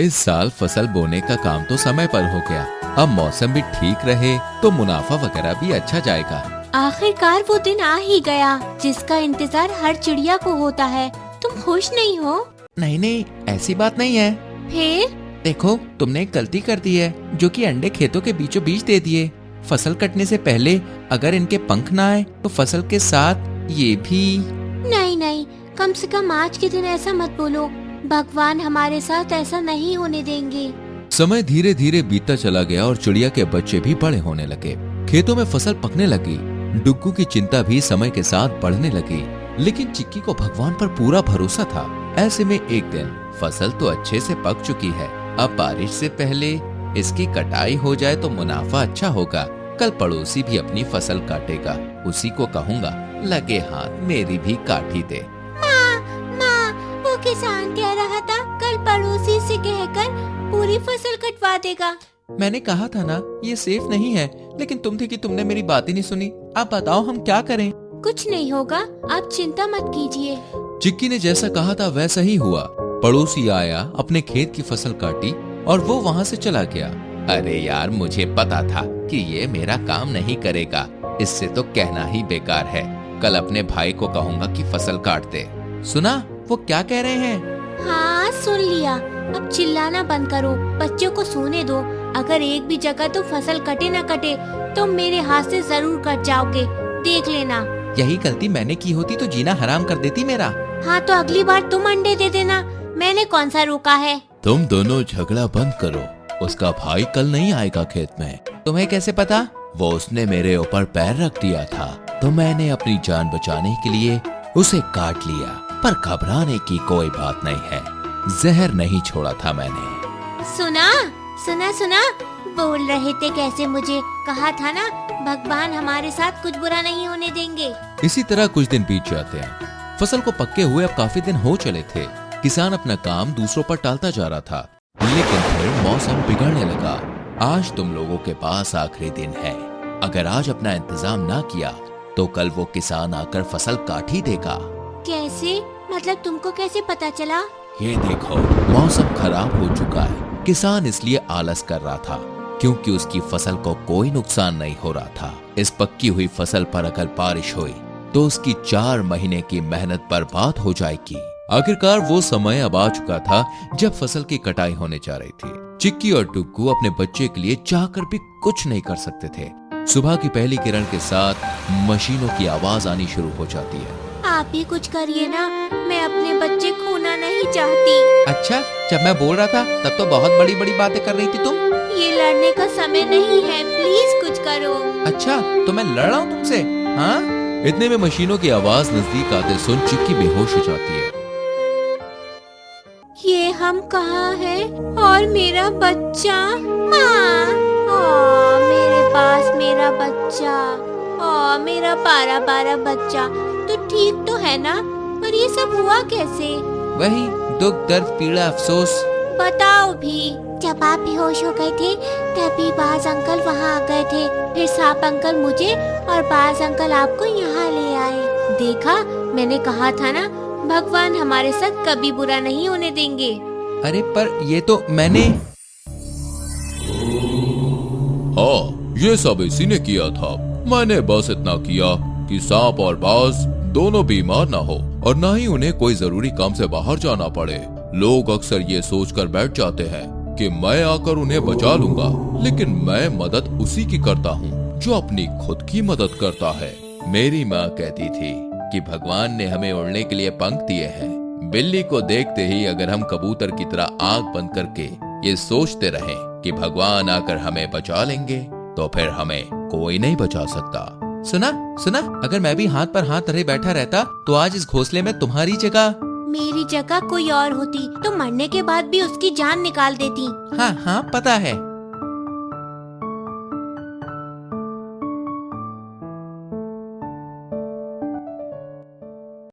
इस साल फसल बोने का काम तो समय पर हो गया। अब मौसम भी ठीक रहे तो मुनाफा वगैरह भी अच्छा जाएगा। आखिरकार वो दिन आ ही गया जिसका इंतजार हर चिड़िया को होता है। तुम खुश नहीं हो? नहीं नहीं, ऐसी बात नहीं है। फिर? देखो, तुमने एक गलती कर दी है, जो कि अंडे खेतों के बीचों बीच दे दिए। फसल कटने से पहले अगर इनके पंख ना आए तो फसल के साथ ये भी। नहीं नहीं, कम से कम आज के दिन ऐसा मत बोलो। भगवान हमारे साथ ऐसा नहीं होने देंगे। समय धीरे धीरे बीतता चला गया और चिड़िया के बच्चे भी बड़े होने लगे। खेतों में फसल पकने लगी। डुग्गू की चिंता भी समय के साथ बढ़ने लगी, लेकिन चिक्की को भगवान पर पूरा भरोसा था। ऐसे में एक दिन फसल तो अच्छे से पक चुकी है। अब बारिश से पहले इसकी कटाई हो जाए तो मुनाफा अच्छा होगा। कल पड़ोसी भी अपनी फसल काटेगा, उसी को कहूँगा लगे हाथ मेरी भी काटी दे। माँ, वो किसान कह रहा था कल पड़ोसी से कहकर पूरी फसल कटवा देगा। मैंने कहा था ना, ये सेफ नहीं है, लेकिन तुम थी कि तुमने मेरी बात ही नहीं सुनी। आप बताओ हम क्या करें? कुछ नहीं होगा, आप चिंता मत कीजिए। चिक्की ने जैसा कहा था वैसा ही हुआ। पड़ोसी आया, अपने खेत की फसल काटी और वो वहाँ से चला गया। अरे यार, मुझे पता था कि ये मेरा काम नहीं करेगा, इससे तो कहना ही बेकार है। कल अपने भाई को कहूँगा कि फसल काट दे। सुना वो क्या कह रहे हैं? हाँ, सुन लिया। अब चिल्लाना बंद करो, बच्चों को सोने दो। अगर एक भी जगह तो फसल कटे न कटे तो मेरे हाथ से जरूर कट जाओगे, देख लेना। यही गलती मैंने की होती तो जीना हराम कर देती मेरा। हाँ, तो अगली बार तुम अंडे दे देना, मैंने कौन सा रोका है। तुम दोनों झगड़ा बंद करो। उसका भाई कल नहीं आएगा खेत में। तुम्हें कैसे पता? वो उसने मेरे ऊपर पैर रख दिया था तो मैंने अपनी जान बचाने के लिए उसे काट लिया। पर घबराने की कोई बात नहीं है, जहर नहीं छोड़ा था मैंने। सुना सुना सुना, बोल रहे थे कैसे, मुझे कहा था ना भगवान हमारे साथ कुछ बुरा नहीं होने देंगे। इसी तरह कुछ दिन बीत जाते हैं। फसल को पक्के हुए अब काफी दिन हो चले थे। किसान अपना काम दूसरों पर टालता जा रहा था, लेकिन फिर मौसम बिगड़ने लगा। आज तुम लोगों के पास आखिरी दिन है। अगर आज अपना इंतजाम ना किया तो कल वो किसान आकर फसल काट ही देगा। कैसे? मतलब तुमको कैसे पता चला? ये देखो, मौसम खराब हो चुका है। किसान इसलिए आलस कर रहा था क्योंकि उसकी फसल को कोई नुकसान नहीं हो रहा था। इस पक्की हुई फसल पर अगर बारिश हुई तो उसकी 4 महीने की मेहनत बर्बाद हो जाएगी। आखिरकार वो समय अब आ चुका था जब फसल की कटाई होने जा रही थी। चिक्की और डुग्गू अपने बच्चे के लिए चाहकर भी कुछ नहीं कर सकते थे। सुबह की पहली किरण के साथ मशीनों की आवाज आनी शुरू हो जाती है। आप ही कुछ करिए ना, मैं अपने बच्चे खोना नहीं चाहती। अच्छा, जब मैं बोल रहा था तब तो बहुत बड़ी बड़ी बातें कर रही थी तुम। ये लड़ने का समय नहीं है, प्लीज कुछ करो। अच्छा, तो मैं लड़ रहा हूँ तुमसे? हाँ? इतने में मशीनों की आवाज नजदीक आते सुन चिक्की बेहोश हो जाती है। ये हम कहाँ हैं? और मेरा बच्चा? माँ, मेरे पास मेरा बच्चा, मेरा प्यारा बच्चा तो ठीक तो है ना? पर ये सब हुआ कैसे? वही दुख, दर्द, पीड़ा, अफसोस। बताओ भी। जब आप बेहोश हो गए थे तभी बाज अंकल वहाँ आ गए थे। फिर सांप अंकल मुझे और बाज अंकल आपको यहाँ ले आए। देखा, मैंने कहा था ना भगवान हमारे साथ कभी बुरा नहीं होने देंगे। अरे पर ये तो मैंने। हाँ, ये सब इसी ने किया था। मैंने बस इतना किया कि सांप और बाज दोनों बीमार ना हो और ना ही उन्हें कोई जरूरी काम से बाहर जाना पड़े। लोग अक्सर ये सोचकर बैठ जाते हैं कि मैं आकर उन्हें बचा लूंगा, लेकिन मैं मदद उसी की करता हूँ जो अपनी खुद की मदद करता है। मेरी माँ कहती थी कि भगवान ने हमें उड़ने के लिए पंख दिए हैं। बिल्ली को देखते ही अगर हम कबूतर की तरह आंख बंद करके ये सोचते रहें कि भगवान आकर हमें बचा लेंगे तो फिर हमें कोई नहीं बचा सकता। सुना सुना, अगर मैं भी हाथ पर हाथ रखे बैठा रहता तो आज इस घोंसले में तुम्हारी जगह। मेरी जगह कोई और होती तो मरने के बाद भी उसकी जान निकाल देती। हाँ हाँ, पता है।